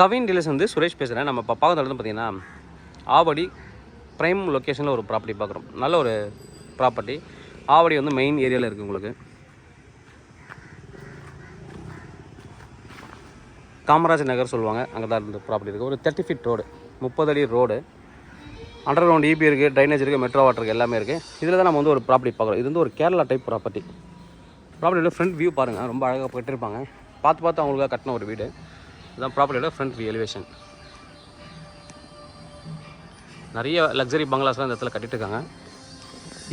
Kavin dealers வந்து சுரேஷ் பேசுகிறேன். நம்ம இப்போ பார்க்குறது வந்து பார்த்திங்கன்னா ஆவடி ப்ரைம் லொக்கேஷனில் ஒரு ப்ராப்பர்ட்டி பார்க்குறோம். நல்ல ஒரு ப்ராப்பர்ட்டி. ஆவடி வந்து மெயின் ஏரியாவில் இருக்குது. உங்களுக்கு காமராஜ் நகர் சொல்லுவாங்க, அங்கே தான் இந்த ப்ராப்பர்ட்டி இருக்குது. ஒரு 30 ஃபீட் ரோடு, 30 அடி ரோடு, அண்டர் கிரவுண்ட் ஈபி இருக்குது, ட்ரைனேஜ் இருக்குது, மெட்ரோ வாட்டர் இருக்குது, எல்லாமே இருக்குது. இதில் தான் நம்ம வந்து ஒரு ப்ராப்பர்ட்டி பார்க்குறோம். இது வந்து ஒரு கேரளா டைப் ப்ராப்பர்ட்டி. ப்ராப்பர்ட்டியோட ஃப்ரண்ட் வியூ பாருங்கள், ரொம்ப அழகாக கட்டியிருப்பாங்க. பார்த்து அவங்களுக்காக கட்டின ஒரு வீடு. இதுதான் ப்ராப்பர்ட்டியோட ஃப்ரண்ட் வியூ எலிவேஷன். நிறைய லக்ஸரி பங்களாஸ்லாம் இந்த இடத்துல கட்டிட்டு இருக்காங்க.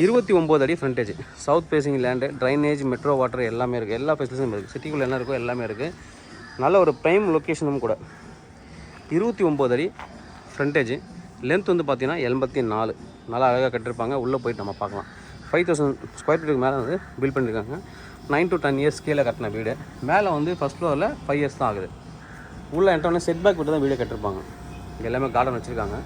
29 அடி frontage, south facing land, drainage, metro water எல்லாமே இருக்குது. எல்லா ஃபெசிலிட்டிஸும் இருக்குது. சிட்டிக்குள்ளே என்ன இருக்கோ எல்லாமே இருக்குது. நல்ல ஒரு ப்ரைம் லொக்கேஷனும் கூட. 29 அடி ஃப்ரண்டேஜ். லென்த் வந்து பார்த்திங்கன்னா 84. நல்லா அழகாக கட்டியிருப்பாங்க. உள்ளே போயிட்டு நம்ம பார்க்கலாம். 5000 ஸ்கொயர் ஃபீட்டுக்கு மேலே வந்து பில்ட் பண்ணியிருக்காங்க. 9 to 10 இயர்ஸ் கீழே கட்டின வீடு. மேலே வந்து ஃபஸ்ட் ஃப்ளோரில் 5 இயர்ஸ் தான் ஆகுது. உள்ளே என்ட்ரோனே செட் பேக் விட்டு தான் வீடு கட்டிருப்பாங்க. இங்கே எல்லாமே கார்டன் வச்சுருக்காங்க.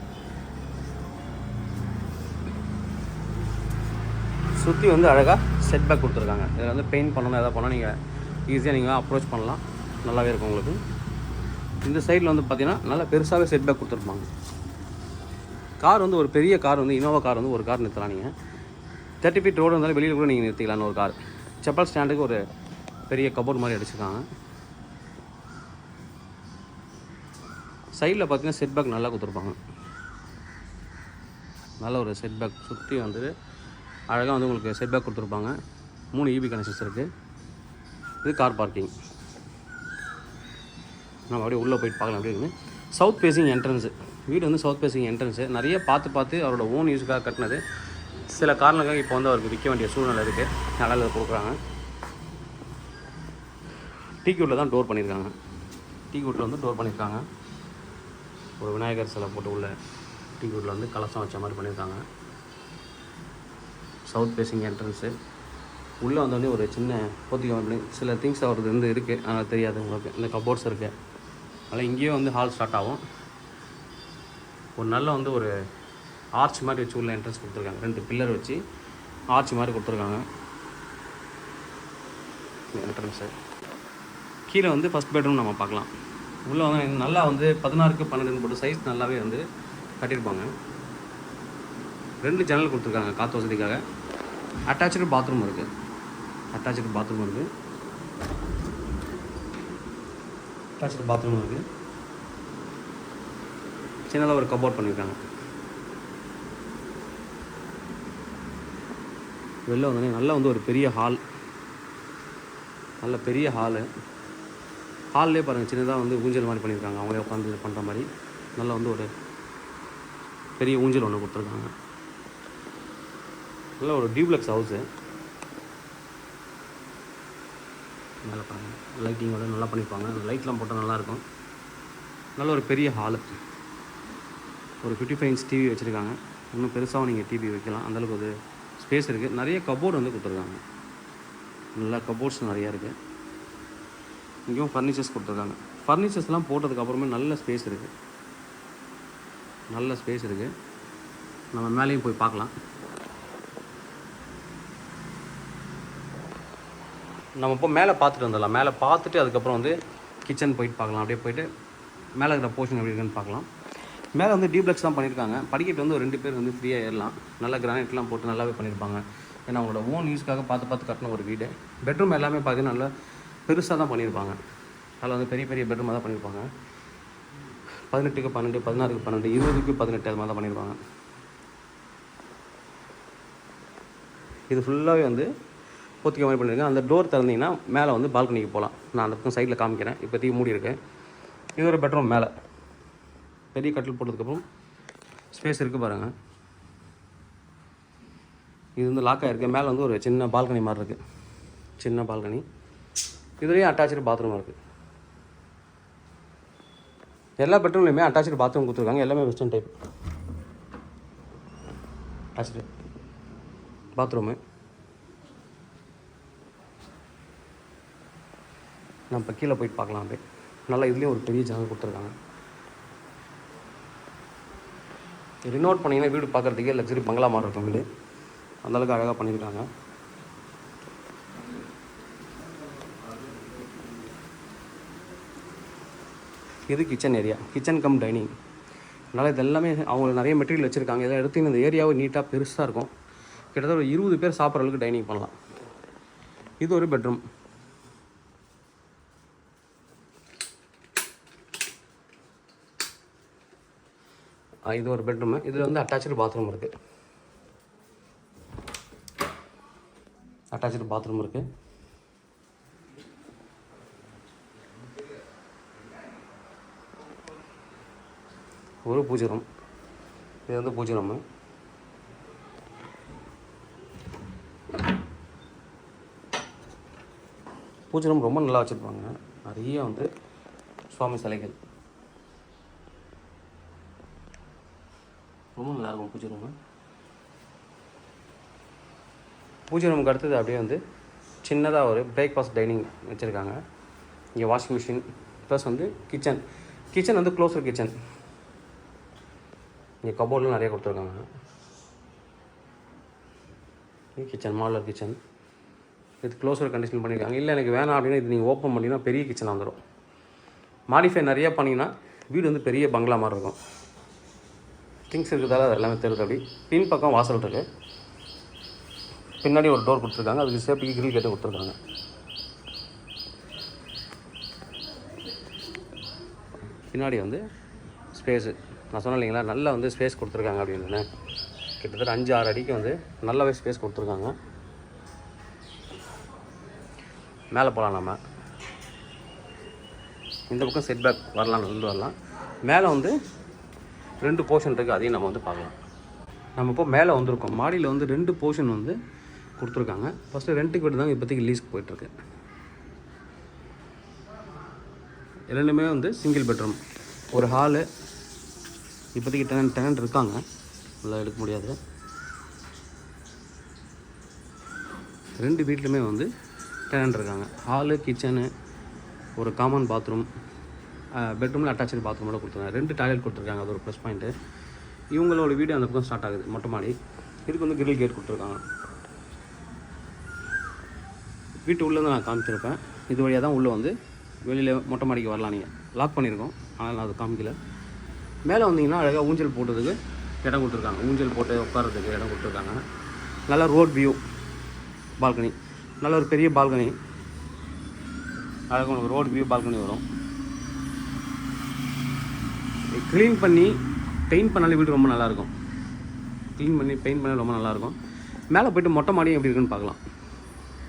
சுற்றி வந்து அழகாக செட் பேக் கொடுத்துருக்காங்க. இதில் வந்து பெயிண்ட் பண்ணணும், எதாவது பண்ணால் நீங்கள் ஈஸியாக நீங்கள் அப்ரோச் பண்ணலாம். நல்லாவே இருக்கும் உங்களுக்கு. இந்த சைடில் வந்து பார்த்திங்கன்னா நல்லா பெருசாகவே செட் பேக் கொடுத்துருப்பாங்க. கார் வந்து ஒரு பெரிய கார் வந்து இனோவா கார் வந்து ஒரு கார் நிறுத்தலாம். நீங்கள் 30 ஃபீட் ரோடு இருந்தாலும் வெளியில் கூட நீங்கள் நிறுத்திக்கலான்னு ஒரு கார். செப்பல் ஸ்டாண்டுக்கு ஒரு பெரிய கபோர்ட் மாதிரி அடிச்சுருக்காங்க. சைடில் பார்த்தீங்கன்னா செட் பேக் நல்லா கொடுத்துருப்பாங்க. நல்ல ஒரு செட் பேக் சுற்றி வந்து அழகாக வந்து உங்களுக்கு செட் பேக் கொடுத்துருப்பாங்க. 3 EB கனெக்ஷன்ஸ் இருக்குது. இது கார் பார்க்கிங். நம்ம அப்படியே உள்ளே போயிட்டு பார்க்கலாம். அப்படி இருக்குது சவுத் ஃபேசிங் என்ட்ரன்ஸு. வீடு வந்து சவுத் ஃபேசிங் என்ட்ரன்ஸு. நிறைய பார்த்து அவரோட ஓன் யூஸுக்காக கட்டினது. சில காரணங்களுக்காக இப்போ வந்து அவருக்கு விற்க வேண்டிய சூழ்நிலை இருக்குது. நல்லா கொடுக்குறாங்க. டீக்யூட்டில் தான் டோர் பண்ணியிருக்காங்க. டீக்யூட்டில் வந்து டோர் பண்ணியிருக்காங்க. ஒரு விநாயகர் சிலை போட்டு உள்ள டீக்யூட்டில் வந்து கலசம் வச்ச மாதிரி பண்ணியிருக்காங்க. South facing entrance. உள்ளே வந்தோடனே ஒரு சின்ன போத்திக்க சில திங்ஸ் அவருக்கு வந்து இருக்குது, ஆனால் தெரியாது உங்களுக்கு. இந்த கபோர்ட்ஸ் இருக்குது. அதனால் இங்கேயே வந்து ஹால் ஸ்டார்ட் ஆகும். ஒரு நல்ல வந்து ஒரு ஆர்ச் மாதிரி வச்சு உள்ள என்ட்ரன்ஸ் கொடுத்துருக்காங்க. 2 பில்லர் வச்சு ஆர்ச் மாதிரி கொடுத்துருக்காங்க என்ட்ரன்ஸு. கீழே வந்து ஃபஸ்ட் பெட்ரூம் நம்ம பார்க்கலாம். உள்ளே வந்து நல்லா வந்து 16க்கு 12 போட்டு சைஸ் நல்லாவே வந்து கட்டியிருப்பாங்க. 2 ஜன்னல் கொடுத்துருக்காங்க காற்று வசதிக்காக. அட்டாச்சு பாத்ரூம் இருக்குது. சின்னதாக ஒரு கபோர்ட் பண்ணியிருக்காங்க. வெளில வந்தோடனே நல்லா வந்து ஒரு பெரிய ஹால். நல்ல பெரிய ஹால்லே பாருங்கள், சின்னதாக வந்து ஊஞ்சல் மாதிரி பண்ணியிருக்காங்க. அவங்களே உட்காந்து பண்ணுற மாதிரி நல்லா வந்து ஒரு பெரிய ஊஞ்சல் ஒன்று கொடுத்துருக்காங்க. நல்ல ஒரு டியூப்ளெக்ஸ் ஹவுஸு. நல்லா பாருங்கள், லைட்டிங்கோட நல்லா பண்ணியிருப்பாங்க. அந்த லைட்லாம் போட்டால் நல்லாயிருக்கும். நல்ல ஒரு பெரிய ஹாலு. ஒரு 55 இன்ச் டிவி வச்சுருக்காங்க. இன்னும் பெருசாகவும் நீங்கள் டிவி வைக்கலாம். அந்தளவுக்கு ஒரு ஸ்பேஸ் இருக்குது. நிறைய கபோர்டு வந்து கொடுத்துருக்காங்க. நல்லா கபோர்ட்ஸ் நிறையா இருக்குது. இங்கேயும் ஃபர்னிச்சர்ஸ் கொடுத்துருக்காங்க. ஃபர்னிச்சர்ஸ்லாம் போட்டதுக்கப்புறமே நல்ல ஸ்பேஸ் இருக்குது. நம்ம மேலேயும் போய் பார்க்கலாம். நம்ம இப்போ மேலே பார்த்துட்டு வந்துடலாம். மேலே பார்த்துட்டு அதுக்கப்புறம் வந்து கிச்சன் போயிட்டு பார்க்கலாம். அப்படியே போயிட்டு மேலே இருக்கிற போர்ஷன் எப்படி இருக்குன்னு பார்க்கலாம். மேலே வந்து டியூப்ளெக்ஸ் தான் பண்ணியிருக்காங்க. படிக்கட்டு வந்து ஒரு 2 பேர் வந்து ஃப்ரீயாக ஏறலாம். நல்லா கிரானைட்லாம் போட்டு நல்லாவே பண்ணியிருப்பாங்க. ஏன்னா அவங்களோட ஓன் யூஸ்க்காக பார்த்து கட்டின ஒரு வீடு. பெட்ரூம் எல்லாமே பார்த்தீங்கன்னா நல்லா பெருசாக தான் பண்ணியிருப்பாங்க. அதில் வந்து பெரிய பெட்ரூமாக தான் பண்ணியிருப்பாங்க. 18க்கு 12, 16க்கு 12, 20க்கு 18 அது மாதிரி தான் பண்ணியிருப்பாங்க. இது ஃபுல்லாகவே வந்து போத்திக்க மாதிரி பண்ணியிருக்கேன். அந்த டோர் திறந்தீங்கன்னா மேலே வந்து பால்கனிக்கு போகலாம். நான் அந்த பக்கம் சைடில் காமிக்கிறேன். இப்போதைக்கு மூடி இருக்கேன். இது ஒரு பெட்ரூம். மேலே பெரிய கட்டில் போட்டதுக்கப்புறம் ஸ்பேஸ் இருக்குது பாருங்கள். இது வந்து லாக் ஆகிருக்கு. மேலே வந்து ஒரு சின்ன பால்கனி மாதிரி இருக்குது. சின்ன பால்கனி. இதுலேயும் அட்டாச்சு பாத்ரூம் இருக்குது. எல்லா பெட்ரூம்லேயுமே அட்டாச்சு பாத்ரூம் கொடுத்துருக்காங்க. எல்லாமே வெஸ்டர்ன் டைப் அட்டாச்சு பாத்ரூமு. நம்ம இப்போ கீழே போயிட்டு பார்க்கலாம். அப்படியே நல்லா இதுலேயும் ஒரு பெரிய ஜன்னல் கொடுத்துருக்காங்க. ரினோட் பண்ணிங்கன்னா வீடு பார்க்குறதுக்கே லக்ஸரி பங்களா மாதிரி இருக்கும் வீடு. அந்தளவுக்கு அழகாக பண்ணியிருக்காங்க. இது kitchen area, kitchen come dining. அதனால் இது எல்லாமே அவங்க நிறைய மெட்டீரியல் வச்சுருக்காங்க. இதை எடுத்து இந்த ஏரியாவை நீட்டாக பெருசாக இருக்கும். கிட்டத்தட்ட ஒரு 20 பேர் சாப்பிட்ற அளவுக்கு டைனிங் பண்ணலாம். இது ஒரு பெட்ரூம். இது ஒரு பெட்ரூமு. இதில் வந்து அட்டாச்சு பாத்ரூம் இருக்குது. அட்டாச்சு பாத்ரூம் இருக்குது. ஒரு பூஜை ரூம். இது வந்து பூஜை ரூமு. பூஜை ரூம் ரொம்ப நல்லா வச்சுருப்பாங்க. நிறைய வந்து சுவாமி சிலைகள் ரொம்ப நல்லாயிருக்கும் பூஜை ரூமு. பூஜை ரூமுக்கு அடுத்தது அப்படியே வந்து சின்னதாக ஒரு பிரேக்ஃபாஸ்ட் டைனிங் வச்சுருக்காங்க. இங்கே வாஷிங் மிஷின் ப்ளஸ் வந்து கிச்சன் வந்து க்ளோஸர் கிச்சன். இங்கே கபோர்ட்லாம் நிறைய கொடுத்துருக்காங்க. Kitchen modeller kitchen. இது க்ளோஸர் கண்டிஷன் பண்ணியிருக்காங்க. இல்லை எனக்கு வேணாம் அப்படின்னா இது நீங்கள் ஓப்பன் பண்ணிங்கன்னா பெரிய கிச்சனாக வந்துடும். மாடிஃபை நிறையா பண்ணிங்கன்னா வீடு வந்து பெரிய பங்களா மாதிரி இருக்கும். திங்ஸ் இருக்கிறதால அது எல்லாமே தெரியுது. அப்படி பின் பக்கம் வாசல் இருக்குது. பின்னாடி ஒரு டோர் கொடுத்துருக்காங்க. அதுக்கு சேஃப்டிக்கு கிரில் கேட்டு கொடுத்துருக்காங்க. பின்னாடி வந்து ஸ்பேஸு நான் சொன்னேன் இல்லைங்களா, நல்லா வந்து ஸ்பேஸ் கொடுத்துருக்காங்க அப்படின்னு. கிட்டத்தட்ட 5-6 அடிக்கு வந்து நல்லாவே ஸ்பேஸ் கொடுத்துருக்காங்க. மேலே போகலாம். நம்ம இந்த பக்கம் செட் பேக் வரலாம், வந்து வரலாம். மேலே வந்து 2 போர்ஷன் இருக்குது. அதையும் நம்ம வந்து பார்க்கலாம். நம்ம இப்போ மேலே வந்திருக்கோம். மாடியில் வந்து 2 போர்ஷன் வந்து கொடுத்துருக்காங்க. ஃபஸ்ட்டு ரெண்ட்டுக்கு விட்டு தாங்க இப்போதைக்கு லீஸ்க்கு போயிட்டுருக்கு. ரெண்டுமே வந்து சிங்கிள் பெட்ரூம். ஒரு ஹாலு. இப்போதைக்கு டெனண்ட் இருக்காங்க, நல்லா எடுக்க முடியாது. 2 வீட்லையுமே வந்து டெனண்ட் இருக்காங்க. ஹாலு, கிச்சனு, ஒரு காமன் பாத்ரூம், பெட்ரூமில் அட்டாச்சு பாத்ரூமோட கொடுத்துருக்காங்க. 2 டாய்லெட் கொடுத்துருக்காங்க. அது ஒரு ப்ளஸ் பாயிண்ட்டு. இவங்களோட வீடு அந்த பக்கம் ஸ்டார்ட் ஆகுது, மொட்டை மாடி. இதுக்கு வந்து கிரில் கேட் கொடுத்துருக்காங்க. வீட்டு உள்ளே தான் நான் காமிச்சிருப்பேன். இது வழியாக தான் உள்ளே வந்து வெளியில் மொட்டை மாடிக்கு வரலாம். நீங்கள் லாக் பண்ணியிருக்கோம், ஆனால் நான் அது காமிக்கல. மேலே வந்தீங்கன்னா அழகாக ஊஞ்சல் போட்டதுக்கு இடம் கொடுத்துருக்காங்க. ஊஞ்சல் போட்டு உட்காரத்துக்கு இடம் கொடுத்துருக்காங்க. நல்லா ரோட் வியூ பால்கனி. நல்ல ஒரு பெரிய பால்கனி. அழகாக உங்களுக்கு ரோட் வியூ பால்கனி வரும். க்ளீன் பண்ணி பெயிண்ட் பண்ணாலே வீடு ரொம்ப நல்லாயிருக்கும். க்ளீன் பண்ணி பெயிண்ட் பண்ணால் ரொம்ப நல்லாயிருக்கும். மேலே போய்ட்டு மொட்டை மாடியும் எப்படி இருக்குன்னு பார்க்கலாம்.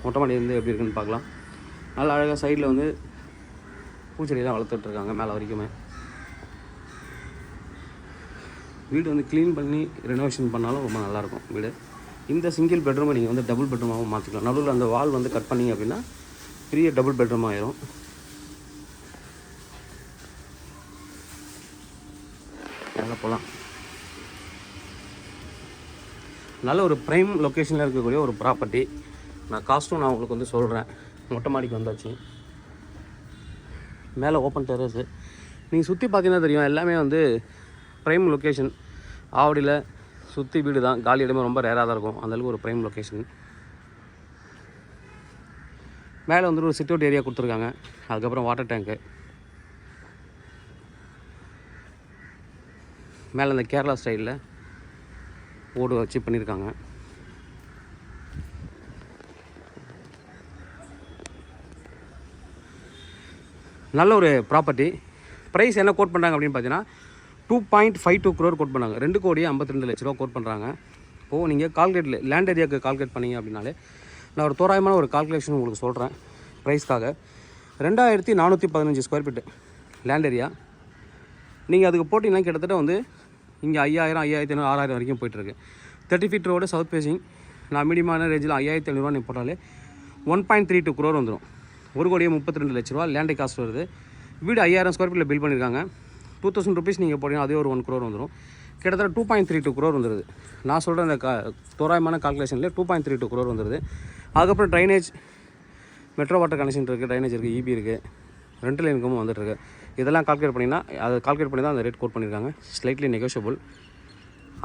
மொட்டை மாடி வந்து எப்படி இருக்குன்னு பார்க்கலாம். நல்லா அழகாக சைடில் வந்து பூச்செடியெல்லாம் வளர்த்துட்ருக்காங்க மேலே வரைக்குமே. வீடு வந்து க்ளீன் பண்ணி ரெனோவேஷன் பண்ணாலும் ரொம்ப நல்லாயிருக்கும் வீடு. இந்த சிங்கிள் பெட்ரூமை நீங்கள் வந்து டபுள் பெட்ரூமாகவும் மாற்றிக்கலாம். நடுவில் அந்த வால் வந்து கட் பண்ணிங்க அப்படின்னா பெரிய டபுள் பெட்ரூம் ஆயிரும். நல்லா போகலாம். நல்ல ஒரு ப்ரைம் லொக்கேஷனில் இருக்கக்கூடிய ஒரு ப்ராப்பர்ட்டி. நான் காஸ்ட்டும் நான் உங்களுக்கு வந்து சொல்கிறேன். மொட்டை மாடிக்கு வந்தாச்சு. மேலே ஓப்பன் டெரஸு. நீங்கள் சுற்றி பார்த்தீங்கன்னா தெரியும், எல்லாமே வந்து ப்ரைம் லொக்கேஷன். ஆவடியில் சுற்றி வீடு தான், காலி இடமே ரொம்ப ரேராக தான் இருக்கும். அந்தளவுக்கு ஒரு ப்ரைம் லொக்கேஷன். மேலே வந்து ஒரு சிட் அவுட் ஏரியா கொடுத்துருக்காங்க. அதுக்கப்புறம் வாட்டர் டேங்க்கு. மேலே இந்த கேரளா ஸ்டைலில் ஓடு வச்சு பண்ணியிருக்காங்க. நல்ல ஒரு ப்ராப்பர்ட்டி. ப்ரைஸ் என்ன கோட் பண்ணுறாங்க அப்படின்னு பார்த்தீங்கன்னா 2.52 crore கோட் பண்ணாங்க. 2,52 லட்ச ரூபா கோட் பண்ணுறாங்க. இப்போது நீங்கள் கால்குலேட் லேண்ட் ஏரியாவுக்கு கால்குலேட் பண்ணிங்க அப்படின்னாலே நான் ஒரு தோராயமான ஒரு கால்குலேஷன் உங்களுக்கு சொல்கிறேன் ப்ரைஸ்க்காக. 2415 ஸ்கொயர் ஃபீட்டு லேண்ட் ஏரியா. நீங்கள் அதுக்கு போட்டிங்கன்னா கிட்டத்தட்ட வந்து இங்கே 5000, 5500, 6000 வரைக்கும் போய்ட்டுருக்கு. 30 feet ரோடு சவுத் ஃபேஸிங். நான் மீடியமான ரேஞ்சில் 5500 நீங்கள் போட்டாலே 1.32 crore வந்துடும். 1,32 லட்ச ரூபா லேண்டை காஸ்ட் வருது. வீடு 5000 ஸ்கொயர் ஃபீட்டில் பில் பண்ணியிருக்காங்க. 2000 rupees நீங்கள் போட்டிங்கன்னா அதே ஒரு 1 crore வந்துடும். கிட்டத்தட்ட 2.32 crore வந்துடுது. நான் சொல்கிற அந்த தோராயமான கால்குலேஷனில் 2.32 crore வந்துடுது. அதுக்கப்புறம் ட்ரைனேஜ், மெட்ரோ வாட்டர் கனெக்ஷன் இருக்குது, ட்ரைனேஜ் இருக்குது, இபி இருக்குது, ரெண்டல் இன்கமும் வந்துட்டுருக்கு. இதெல்லாம் கால்குலேட் பண்ணிங்கன்னா அதை கால்குலேட் பண்ணி தான் அந்த ரேட் கோட் பண்ணியிருக்காங்க. Slightly negotiable.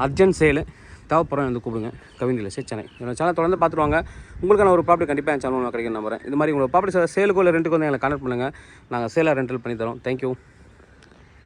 அர்ஜென்ட் சேலு. தேவைப்படுறேன் வந்து கூப்பிடுங்க. Kavin real estate Chennai. என்னோட சேனல் தொடர்ந்து பார்த்துருவாங்க. உங்களுக்கான ஒரு ப்ராப்பர்ட்டி கண்டிப்பாக என் சேனல் கிடைக்கும் நம்புறேன். இது மாதிரி உங்களோட ப்ராப்பர்ட்டி சேலுக்கோ இல்லை ரெண்ட்டுக்கோ வந்து எங்களை கான்டெக்ட் பண்ணுங்கள். நாங்கள் சேலாக ரெண்டல் பண்ணி தரோம். தேங்க்யூ.